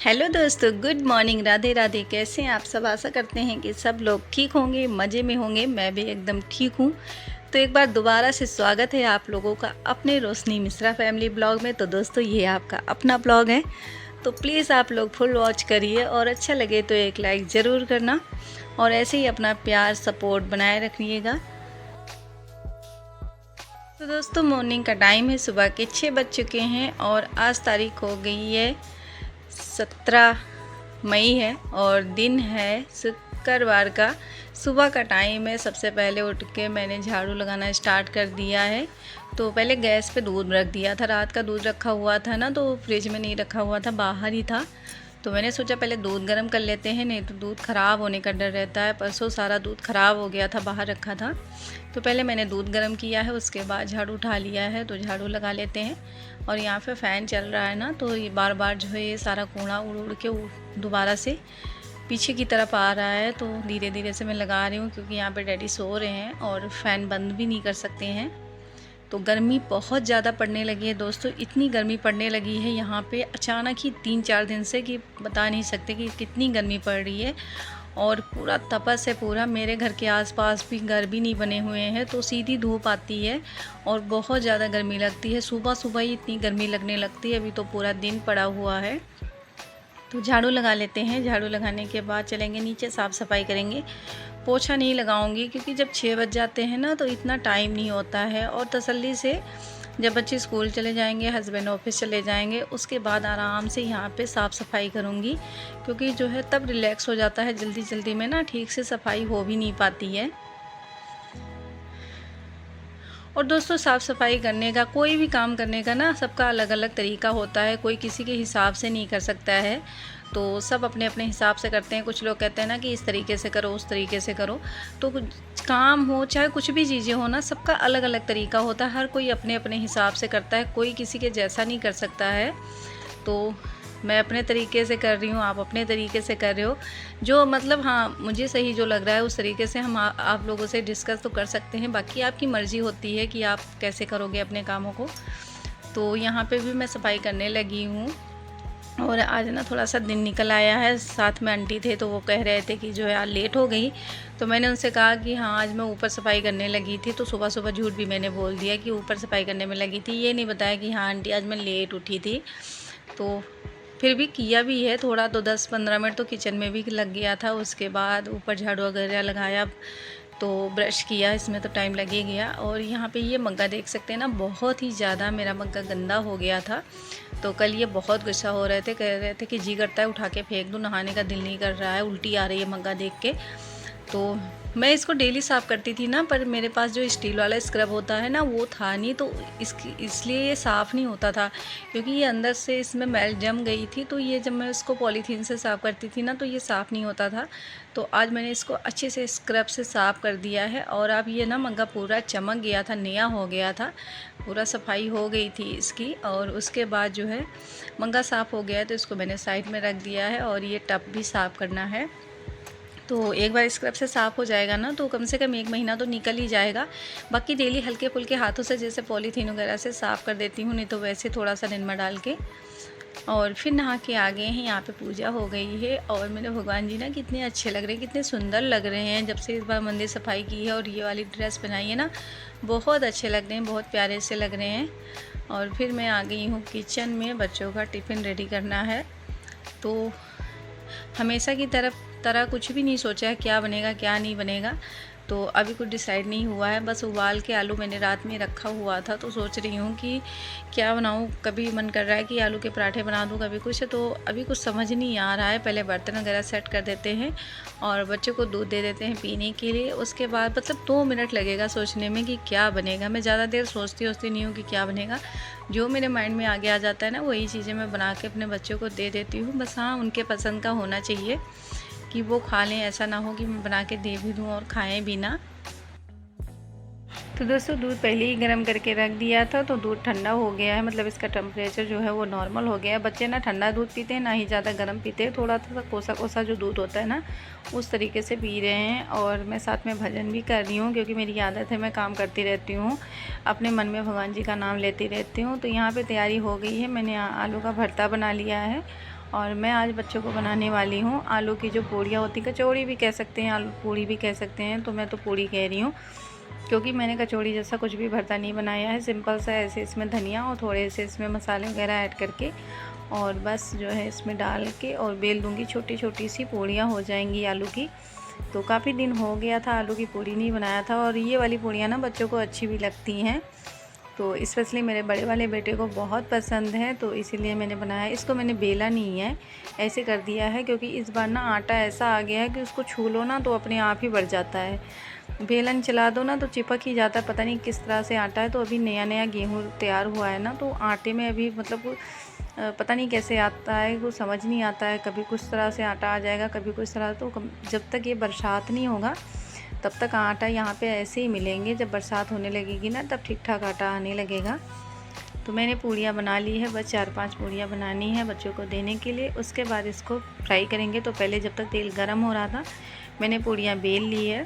Hello दोस्तों, good morning. Radhe Radhe. कैसे हैं आप सब? आशा करते हैं कि सब लोग ठीक होंगे, मज़े में होंगे। मैं भी एकदम ठीक हूँ। तो एक बार दोबारा से स्वागत है आप लोगों का अपने रोशनी मिश्रा फैमिली ब्लॉग में। तो दोस्तों, ये आपका अपना ब्लॉग है, तो प्लीज़ आप लोग फुल वॉच करिए और अच्छा लगे तो एक लाइक ज़रूर करना और ऐसे ही अपना प्यार सपोर्ट बनाए रखिएगा। तो दोस्तों, मॉर्निंग का टाइम है, सुबह के 6 बज चुके हैं और आज तारीख हो गई है 17 मई है और दिन है शुक्रवार का। सुबह का टाइम है। सबसे पहले उठ के मैंने झाड़ू लगाना स्टार्ट कर दिया है। तो पहले गैस पे दूध रख दिया था। रात का दूध रखा हुआ था ना, तो फ्रिज में नहीं रखा हुआ था, बाहर ही था। तो मैंने सोचा पहले दूध गर्म कर लेते हैं, नहीं तो दूध ख़राब होने का डर रहता है। परसों सारा दूध ख़राब हो गया था, बाहर रखा था। तो पहले मैंने दूध गर्म किया है, उसके बाद झाड़ू उठा लिया है। तो झाड़ू लगा लेते हैं। और यहाँ पे फ़ैन चल रहा है ना, तो ये बार बार जो है ये सारा कूड़ा उड़ उड़ के दोबारा से पीछे की तरफ आ रहा है। तो धीरे धीरे से मैं लगा रही हूँ, क्योंकि यहाँ पे डैडी सो रहे हैं और फ़ैन बंद भी नहीं कर सकते हैं। तो गर्मी बहुत ज़्यादा पड़ने लगी है दोस्तों। इतनी गर्मी पड़ने लगी है यहाँ पे अचानक ही 3-4 दिन से कि बता नहीं सकते कि कितनी गर्मी पड़ रही है। और पूरा तपस है पूरा। मेरे घर के आसपास भी घर भी नहीं बने हुए हैं, तो सीधी धूप आती है और बहुत ज़्यादा गर्मी लगती है। सुबह सुबह ही इतनी गर्मी लगने लगती है। अभी तो पूरा दिन पड़ा हुआ है। तो झाड़ू लगा लेते हैं। झाड़ू लगाने के बाद चलेंगे नीचे, साफ़ सफाई करेंगे। पोछा नहीं लगाऊंगी, क्योंकि जब 6 बज जाते हैं ना, तो इतना टाइम नहीं होता है। और तसल्ली से जब बच्चे स्कूल चले जाएंगे, हस्बैंड ऑफिस चले जाएंगे, उसके बाद आराम से यहाँ पे साफ़ सफाई करूँगी, क्योंकि जो है तब रिलैक्स हो जाता है। जल्दी जल्दी में ना ठीक से सफाई हो भी नहीं पाती है। और दोस्तों, साफ़ सफाई करने का, कोई भी काम करने का ना, सबका अलग अलग तरीका होता है। कोई किसी के हिसाब से नहीं कर सकता है। तो सब अपने अपने हिसाब से करते हैं। कुछ लोग कहते हैं ना कि इस तरीके से करो, उस तरीके से करो। तो काम हो चाहे कुछ भी चीज़ें हो ना, सबका अलग अलग तरीका होता है। हर कोई अपने अपने हिसाब से करता है। कोई किसी के जैसा नहीं कर सकता है। तो मैं अपने तरीके से कर रही हूँ, आप अपने तरीके से कर रहे हो। जो मतलब हाँ, मुझे सही जो लग रहा है उस तरीके से हम आप लोगों से डिस्कस तो कर सकते हैं। बाकी आपकी मर्ज़ी होती है कि आप कैसे करोगे अपने कामों को। तो यहाँ पे भी मैं सफाई करने लगी हूँ। और आज ना थोड़ा सा दिन निकल आया है। साथ में आंटी थे, तो वो कह रहे थे कि जो है आज लेट हो गई। तो मैंने उनसे कहा कि हाँ, आज मैं ऊपर सफाई करने लगी थी। तो सुबह सुबह झूठ भी मैंने बोल दिया कि ऊपर सफाई करने में लगी थी। ये नहीं बताया कि हाँ आंटी, आज मैं लेट उठी थी। तो फिर भी किया भी है थोड़ा, तो 10-15 मिनट तो किचन में भी लग गया था। उसके बाद ऊपर झाड़ू वगैरह लगाया, तो ब्रश किया, इसमें तो टाइम लग ही गया। और यहाँ पे ये मग्गा देख सकते हैं ना, बहुत ही ज़्यादा मेरा मग्गा गंदा हो गया था। तो कल ये बहुत गुस्सा हो रहे थे, कह रहे थे कि जी करता है उठा के फेंक दूँ, नहाने का दिल नहीं कर रहा है, उल्टी आ रही है मग्गा देख के। तो मैं इसको डेली साफ़ करती थी ना, पर मेरे पास जो स्टील वाला स्क्रब होता है ना, वो था नहीं। तो इसलिए ये साफ़ नहीं होता था, क्योंकि ये अंदर से इसमें मैल जम गई थी। तो ये जब मैं इसको पॉलीथीन से साफ़ करती थी ना, तो ये साफ़ नहीं होता था। तो आज मैंने इसको अच्छे से स्क्रब से साफ़ कर दिया है। और अब ये ना मग्गा पूरा चमक गया था, नया हो गया था, पूरा सफाई हो गई थी इसकी। और उसके बाद जो है मग्गा साफ़ हो गया है, तो इसको मैंने साइड में रख दिया है। और ये टब भी साफ़ करना है। तो एक बार स्क्रब से साफ़ हो जाएगा ना, तो कम से कम 1 महीना तो निकल ही जाएगा। बाकी डेली हल्के फुल्के हाथों से, जैसे पॉलीथीन वगैरह से साफ़ कर देती हूँ, नहीं तो वैसे थोड़ा सा निरमा डाल के। और फिर नहा के आ गए हैं। यहाँ पे पूजा हो गई है और मेरे भगवान जी ना कितने अच्छे लग रहे हैं, कितने सुंदर लग रहे हैं। जब से इस बार मंदिर सफाई की है और ये वाली ड्रेस बनाई है ना, बहुत अच्छे लग रहे हैं, बहुत प्यारे से लग रहे हैं। और फिर मैं आ गई हूँ किचन में, बच्चों का टिफ़िन रेडी करना है। तो हमेशा की तरह कुछ भी नहीं सोचा है क्या बनेगा क्या नहीं बनेगा। तो अभी कुछ डिसाइड नहीं हुआ है। बस उबाल के आलू मैंने रात में रखा हुआ था, तो सोच रही हूँ कि क्या बनाऊँ। कभी मन कर रहा है कि आलू के पराठे बना दूँ, कभी कुछ। तो अभी कुछ समझ नहीं आ रहा है। पहले बर्तन वगैरह सेट कर देते हैं और बच्चों को दूध दे देते हैं पीने के लिए। उसके बाद मतलब 2 मिनट लगेगा सोचने में कि क्या बनेगा। मैं ज़्यादा देर सोचती नहीं हूँ कि क्या बनेगा। जो मेरे माइंड में आगे आ जाता है ना, वही चीज़ें मैं बना के अपने बच्चों को दे देती हूँ। बस हाँ, उनके पसंद का होना चाहिए कि वो खा लें। ऐसा ना हो कि मैं बना के दे भी दूँ और खाएं भी ना। तो दोस्तों, दूध पहले ही गर्म करके रख दिया था, तो दूध ठंडा हो गया है। मतलब इसका टेम्परेचर जो है वो नॉर्मल हो गया है। बच्चे ना ठंडा दूध पीते हैं, ना ही ज़्यादा गर्म पीते हैं। थोड़ा सा कोसा कोसा जो दूध होता है ना, उस तरीके से पी रहे हैं। और मैं साथ में भजन भी कर रही हूँ, क्योंकि मेरी आदत है, मैं काम करती रहती हूँ, अपने मन में भगवान जी का नाम लेती रहती हूँ। तो यहाँ पर तैयारी हो गई है। मैंने आलू का भरता बना लिया है और मैं आज बच्चों को बनाने वाली हूँ आलू की जो पूड़ियाँ होती, कचौड़ी भी कह सकते हैं, आलू पूड़ी भी कह सकते हैं, तो मैं तो पूड़ी कह रही हूँ क्योंकि मैंने कचौड़ी जैसा कुछ भी भरता नहीं बनाया है। सिंपल सा ऐसे इसमें धनिया और थोड़े से इसमें मसाले वगैरह ऐड करके और बस जो है इसमें डाल के और बेल दूँगी। छोटी छोटी सी पूड़ियाँ हो जाएंगी आलू की। तो काफ़ी दिन हो गया था आलू की पूड़ी नहीं बनाया था, और ये वाली पूड़ियाँ ना बच्चों को अच्छी भी लगती हैं। तो स्पेशली मेरे बड़े वाले बेटे को बहुत पसंद है, तो इसीलिए मैंने बनाया। इसको मैंने बेला नहीं है, ऐसे कर दिया है क्योंकि इस बार ना आटा ऐसा आ गया है कि उसको छू लो ना तो अपने आप ही बढ़ जाता है। बेलन चला दो ना तो चिपक ही जाता है, पता नहीं किस तरह से आटा है। तो अभी नया नया गेहूँ तैयार हुआ है ना, तो आटे में अभी मतलब पता नहीं कैसे आता है, वो समझ नहीं आता है। कभी कुछ तरह से आटा आ जाएगा, कभी कुछ तरह। तो जब तक ये बरसात नहीं होगा तब तक आटा यहाँ पे ऐसे ही मिलेंगे। जब बरसात होने लगेगी ना तब ठीक ठाक आटा आने लगेगा। तो मैंने पूड़ियाँ बना ली है, बस 4-5 पूड़ियाँ बनानी है बच्चों को देने के लिए। उसके बाद इसको फ्राई करेंगे। तो पहले जब तक तेल गर्म हो रहा था मैंने पूड़ियाँ बेल ली है,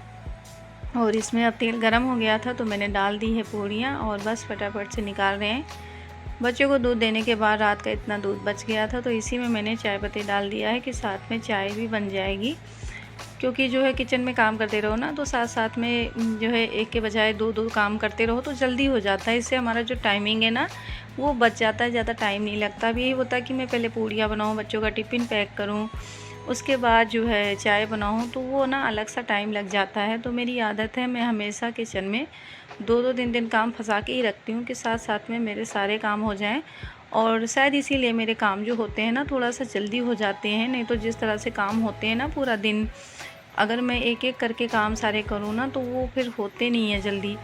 और इसमें अब तेल गर्म हो गया था तो मैंने डाल दी है पूड़ियाँ और बस फटाफट से निकाल रहे हैं। बच्चों को दूध देने के बाद रात का इतना दूध बच गया था, तो इसी में मैंने चाय पत्ती डाल दिया है कि साथ में चाय भी बन जाएगी। क्योंकि जो है किचन में काम करते रहो ना तो साथ साथ में जो है एक के बजाय दो दो काम करते रहो तो जल्दी हो जाता है। इससे हमारा जो टाइमिंग है ना वो बच जाता है, ज़्यादा टाइम नहीं लगता। अब यही होता है कि मैं पहले पूड़ियाँ बनाऊँ, बच्चों का टिफ़िन पैक करूँ, उसके बाद जो है चाय बनाऊँ, तो वो ना अलग सा टाइम लग जाता है। तो मेरी आदत है मैं हमेशा किचन में 2-2 3 काम फंसा के ही रखती हूँ कि साथ साथ में मेरे सारे काम हो जाएं। और शायद इसीलिए मेरे काम जो होते हैं ना थोड़ा सा जल्दी हो जाते हैं। नहीं तो जिस तरह से काम होते हैं ना पूरा दिन, अगर मैं एक एक करके काम सारे करूँ ना तो वो फिर होते नहीं हैं जल्दी,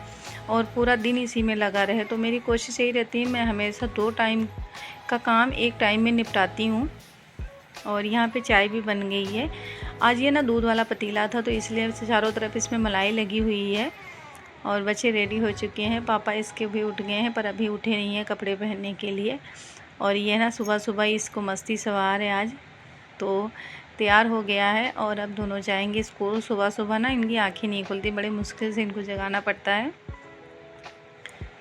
और पूरा दिन इसी में लगा रहे। तो मेरी कोशिश यही रहती है मैं हमेशा 2 टाइम का काम एक टाइम में निपटाती हूँ। और यहाँ पे चाय भी बन गई है। आज ये ना दूध वाला पतीला था तो इसलिए चारों तरफ इसमें मलाई लगी हुई है। और बच्चे रेडी हो चुके हैं, पापा इसके भी उठ गए हैं पर अभी उठे नहीं हैं कपड़े पहनने के लिए। और ये ना सुबह सुबह इसको मस्ती सवार है आज, तो तैयार हो गया है और अब दोनों जाएंगे स्कूल। सुबह सुबह ना इनकी आंखें नहीं खुलती, बड़े मुश्किल से इनको जगाना पड़ता है।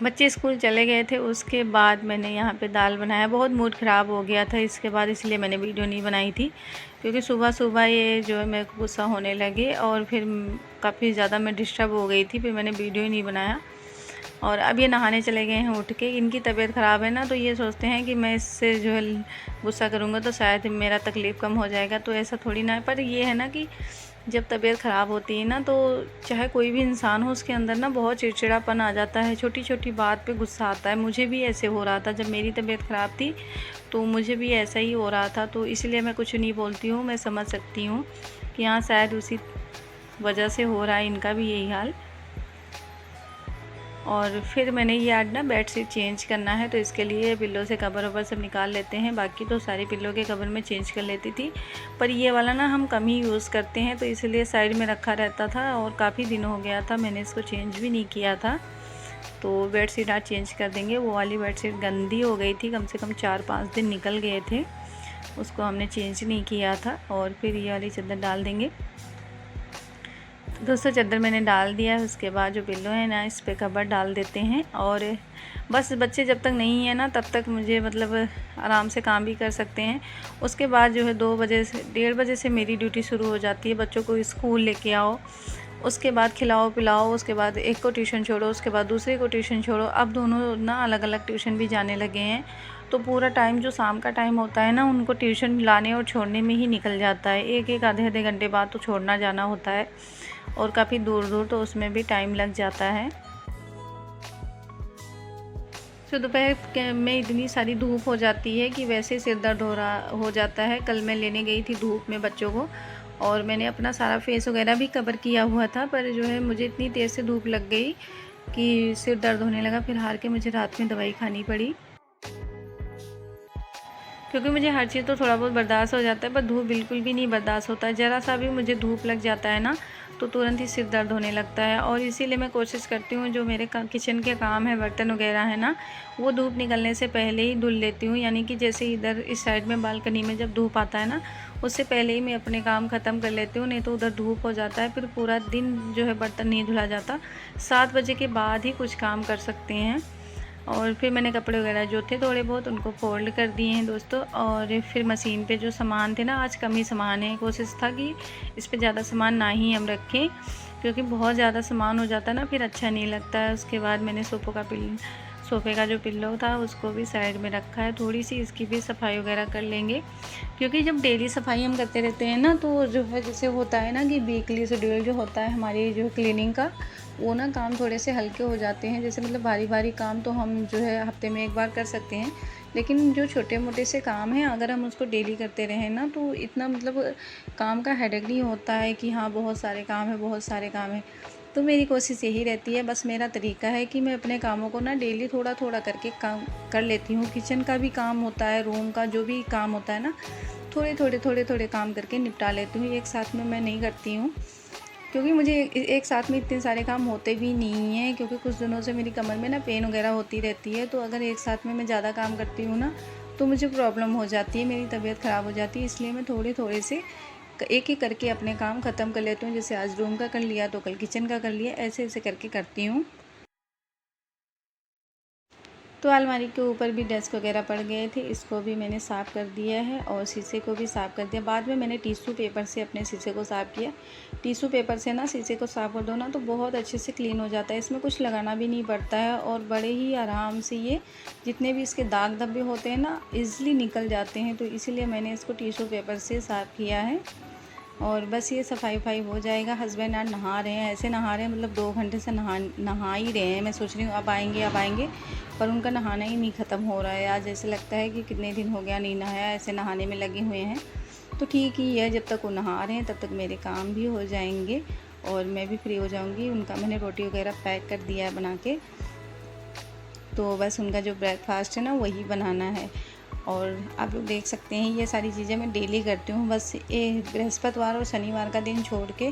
बच्चे स्कूल चले गए थे, उसके बाद मैंने यहाँ पे दाल बनाया। बहुत मूड ख़राब हो गया था इसके बाद, इसलिए मैंने वीडियो नहीं बनाई थी क्योंकि सुबह सुबह ये जो है मेरे को गुस्सा होने लगे और फिर काफ़ी ज़्यादा मैं डिस्टर्ब हो गई थी, फिर मैंने वीडियो ही नहीं बनाया। और अब ये नहाने चले गए हैं उठ के। इनकी तबीयत ख़राब है ना तो ये सोचते हैं कि मैं इससे जो है गुस्सा करूँगा तो शायद मेरा तकलीफ़ कम हो जाएगा, तो ऐसा थोड़ी ना है। पर ये है ना कि जब तबीयत ख़राब होती है ना तो चाहे कोई भी इंसान हो उसके अंदर ना बहुत चिड़चिड़ापन आ जाता है, छोटी छोटी बात पे गुस्सा आता है। मुझे भी ऐसे हो रहा था जब मेरी तबीयत ख़राब थी, तो मुझे भी ऐसा ही हो रहा था। तो इसलिए मैं कुछ नहीं बोलती हूँ, मैं समझ सकती हूँ कि हाँ शायद उसी वजह से हो रहा है इनका भी यही हाल। और फिर मैंने ये आज ना बेड शीट चेंज करना है, तो इसके लिए पिल्लो से कवर ववर सब निकाल लेते हैं। बाकी तो सारी पिल्लो के कवर में चेंज कर लेती थी, पर ये वाला ना हम कम ही यूज़ करते हैं तो इसलिए साइड में रखा रहता था और काफ़ी दिन हो गया था मैंने इसको चेंज भी नहीं किया था। तो बेड शीट आज चेंज कर देंगे। वो वाली बेड शीट गंदी हो गई थी, कम से कम 4-5 दिन निकल गए थे, उसको हमने चेंज नहीं किया था। और फिर ये वाली चादर डाल देंगे। दोस्तों चादर मैंने डाल दिया है, उसके बाद जो पिल्लो है ना इस पे कवर डाल देते हैं। और बस बच्चे जब तक नहीं है ना तब तक मुझे मतलब आराम से काम भी कर सकते हैं। उसके बाद जो है 2 बजे से 1:30 बजे से मेरी ड्यूटी शुरू हो जाती है। बच्चों को स्कूल लेके आओ, उसके बाद खिलाओ पिलाओ, उसके बाद एक को ट्यूशन छोड़ो, उसके बाद दूसरे को ट्यूशन छोड़ो। अब दोनों ना अलग अलग ट्यूशन भी जाने लगे हैं, तो पूरा टाइम जो शाम का टाइम होता है ना उनको ट्यूशन लाने और छोड़ने में ही निकल जाता है। एक एक आधे घंटे बाद तो छोड़ना जाना होता है और काफ़ी दूर दूर, तो उसमें भी टाइम लग जाता है। तो दोपहर में इतनी सारी धूप हो जाती है कि वैसे सिर दर्द हो जाता है। कल मैं लेने गई थी धूप में बच्चों को, और मैंने अपना सारा फेस वगैरह भी कवर किया हुआ था, पर जो है मुझे इतनी तेज़ से धूप लग गई कि सिर दर्द होने लगा। फिर हार के मुझे रात में दवाई खानी पड़ी, क्योंकि मुझे हर चीज़ तो थोड़ा बहुत बर्दाश्त हो जाता है पर धूप बिल्कुल भी नहीं बर्दाश्त होता है। ज़रा सा भी मुझे धूप लग जाता है ना तो तुरंत ही सिर दर्द होने लगता है। और इसीलिए मैं कोशिश करती हूँ जो मेरे किचन के काम है, बर्तन वगैरह है ना, वो धूप निकलने से पहले ही धुल लेती हूँ। यानी कि जैसे इधर इस साइड में बालकनी में जब धूप आता है ना उससे पहले ही मैं अपने काम ख़त्म कर लेती हूँ, नहीं तो उधर धूप हो जाता है, फिर पूरा दिन जो है बर्तन नहीं धुला जाता। 7 बजे के बाद ही कुछ काम कर सकते हैं। और फिर मैंने कपड़े वगैरह जो थे थोड़े बहुत उनको फ़ोल्ड कर दिए हैं दोस्तों। और फिर मशीन पे जो सामान थे ना, आज कम ही सामान है, कोशिश था कि इस पे ज़्यादा सामान ना ही हम रखें, क्योंकि बहुत ज़्यादा सामान हो जाता है ना फिर अच्छा नहीं लगता है। उसके बाद मैंने सोफ़े का जो पिल्लो था उसको भी साइड में रखा है। थोड़ी सी इसकी भी सफाई वगैरह कर लेंगे, क्योंकि जब डेली सफाई हम करते रहते हैं ना, तो जो है जैसे होता है ना कि वीकली शेड्यूल जो होता है हमारी जो क्लीनिंग का, वो ना काम थोड़े से हल्के हो जाते हैं। जैसे मतलब भारी भारी काम तो हम जो है हफ्ते में एक बार कर सकते हैं, लेकिन जो छोटे मोटे से काम हैं अगर हम उसको डेली करते रहें ना, तो इतना मतलब काम का हेडेक नहीं होता है कि हाँ बहुत सारे काम है, बहुत सारे काम है। तो मेरी कोशिश यही रहती है, बस मेरा तरीका है कि मैं अपने कामों को ना डेली थोड़ा थोड़ा करके काम कर लेती हूँ। किचन का भी काम होता है, रूम का जो भी काम होता है ना, थोड़े थोड़े काम करके निपटा लेती हूँ। एक साथ में मैं नहीं करती हूँ, क्योंकि मुझे एक साथ में इतने सारे काम होते भी नहीं हैं, क्योंकि कुछ दिनों से मेरी कमर में ना पेन वगैरह होती रहती है। तो अगर एक साथ में मैं ज़्यादा काम करती हूँ ना, तो मुझे प्रॉब्लम हो जाती है, मेरी तबीयत ख़राब हो जाती है। इसलिए मैं थोड़े थोड़े से एक एक करके अपने काम ख़त्म कर लेती हूँ। जैसे आज रूम का कर लिया तो कल किचन का कर लिया, ऐसे ऐसे करके करती हूँ। तो अलमारी के ऊपर भी डेस्क वगैरह पड़ गए थे, इसको भी मैंने साफ़ कर दिया है और शीशे को भी साफ़ कर दिया। बाद में मैंने टिश्यू पेपर से अपने शीशे को साफ़ किया। टिश्यू पेपर से ना शीशे को साफ़ कर दो ना, तो बहुत अच्छे से क्लीन हो जाता है। इसमें कुछ लगाना भी नहीं पड़ता है और बड़े ही आराम से ये जितने भी इसके दाग धब्बे होते हैं ना, ईज़िली निकल जाते हैं। तो इसीलिए मैंने इसको टिश्यू पेपर से साफ़ किया है। और बस ये सफाई हो जाएगा। हस्बैंड आज नहा रहे हैं, ऐसे नहा रहे हैं मतलब 2 घंटे से नहा ही रहे हैं। मैं सोच रही हूँ अब आएंगे, पर उनका नहाना ही नहीं ख़त्म हो रहा है। आज ऐसे लगता है कि कितने दिन हो गया नहीं नहाया, ऐसे नहाने में लगे हुए हैं। तो ठीक ही है, जब तक वो नहा रहे हैं तब तक मेरे काम भी हो जाएंगे और मैं भी फ्री हो जाऊँगी। उनका मैंने रोटी वगैरह पैक कर दिया है बना के, तो बस उनका जो ब्रेकफास्ट है ना वही बनाना है। और आप लोग देख सकते हैं ये सारी चीज़ें मैं डेली करती हूँ। बस ये बृहस्पतिवार और शनिवार का दिन छोड़ के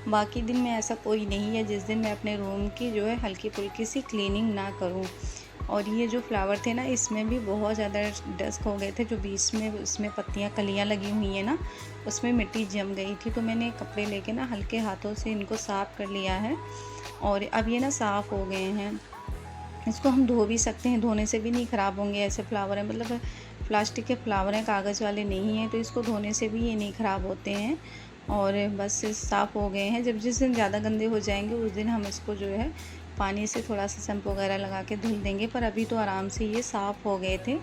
बाकी दिन में ऐसा कोई नहीं है जिस दिन मैं अपने रूम की जो है हल्की फुल्की सी क्लीनिंग ना करूँ। और ये जो फ्लावर थे ना, इसमें भी बहुत ज़्यादा डस्ट हो गए थे। जो बीच में उसमें पत्तियाँ कलियाँ लगी हुई हैं ना, उसमें मिट्टी जम गई थी। तो मैंने कपड़े लेके ना हल्के हाथों से इनको साफ़ कर लिया है और अब ये ना साफ़ हो गए हैं। इसको हम धो भी सकते हैं, धोने से भी नहीं ख़राब होंगे। ऐसे फ्लावर हैं, मतलब प्लास्टिक के फ्लावर हैं, कागज़ वाले नहीं हैं, तो इसको धोने से भी ये नहीं ख़राब होते हैं। और बस साफ़ हो गए हैं। जब जिस दिन ज़्यादा गंदे हो जाएंगे उस दिन हम इसको जो है पानी से थोड़ा सा शैम्पू वगैरह लगा के धुल देंगे, पर अभी तो आराम से ये साफ़ हो गए थे।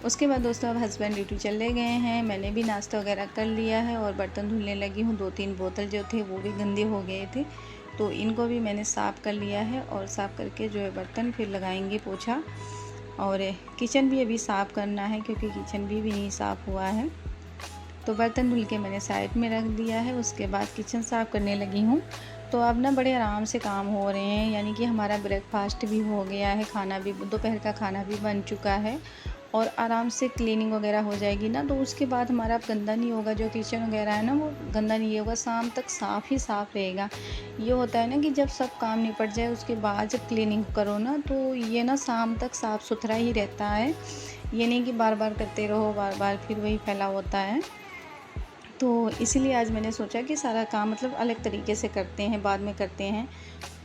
उसके बाद दोस्तों अब हस्बैंड ड्यूटी चले गए हैं, मैंने भी नाश्ता वगैरह कर लिया है और बर्तन धुलने लगी हूँ। 2-3 बोतल जो थे वो भी गंदे हो गए थे, तो इनको भी मैंने साफ़ कर लिया है। और साफ़ करके जो है बर्तन फिर लगाएंगे पोछा। और किचन भी अभी साफ़ करना है, क्योंकि किचन भी नहीं साफ़ हुआ है। तो बर्तन धुल के मैंने साइड में रख दिया है। उसके बाद किचन साफ़ करने लगी हूँ। तो अब ना बड़े आराम से काम हो रहे हैं, यानी कि हमारा ब्रेकफास्ट भी हो गया है, खाना भी, दोपहर का खाना भी बन चुका है और आराम से क्लीनिंग वगैरह हो जाएगी ना, तो उसके बाद हमारा अब गंदा नहीं होगा। जो किचन वगैरह है ना वो गंदा नहीं होगा, शाम तक साफ़ ही साफ़ रहेगा। ये होता है ना कि जब सब काम निपट जाए उसके बाद जब क्लीनिंग करो ना, तो ये ना शाम तक साफ़ सुथरा ही रहता है। ये नहीं कि बार बार करते रहो, बार बार फिर वही फैला होता है। तो इसीलिए आज मैंने सोचा कि सारा काम मतलब अलग तरीके से करते हैं, बाद में करते हैं।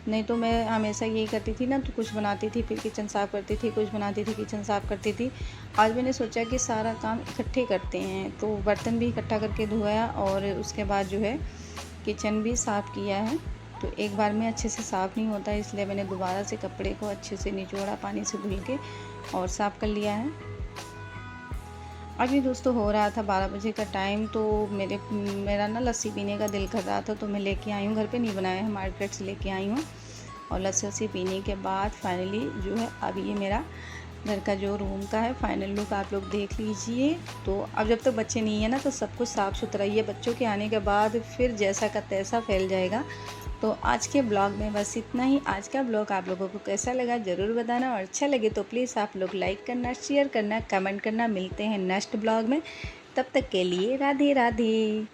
नहीं तो मैं हमेशा यही करती थी ना, तो कुछ बनाती थी फिर किचन साफ़ करती थी, कुछ बनाती थी किचन साफ़ करती थी। आज मैंने सोचा कि सारा काम इकट्ठे करते हैं, तो बर्तन भी इकट्ठा करके धोया और उसके बाद जो है किचन भी साफ़ किया है। तो एक बार में अच्छे से साफ़ नहीं होता, इसलिए मैंने दोबारा से कपड़े को अच्छे से निचोड़ा, पानी से धुल के और साफ़ कर लिया है। अभी दोस्तों हो रहा था 12 बजे का टाइम, तो मेरा ना लस्सी पीने का दिल कर रहा था, तो मैं लेके आई हूँ। घर पे नहीं बनाया है, मार्केट से लेके आई हूँ। और लस्सी पीने के बाद फाइनली जो है अब ये मेरा घर का जो रूम का है फाइनल लुक आप लोग देख लीजिए। तो अब जब तक बच्चे नहीं है ना, तो सब कुछ साफ़ सुथरा ही है। बच्चों के आने के बाद फिर जैसा का तैसा फैल जाएगा। तो आज के ब्लॉग में बस इतना ही। आज का ब्लॉग आप लोगों को कैसा लगा ज़रूर बताना, और अच्छा लगे तो प्लीज़ आप लोग लाइक करना, शेयर करना, कमेंट करना। मिलते हैं नेक्स्ट ब्लॉग में, तब तक के लिए राधे राधे।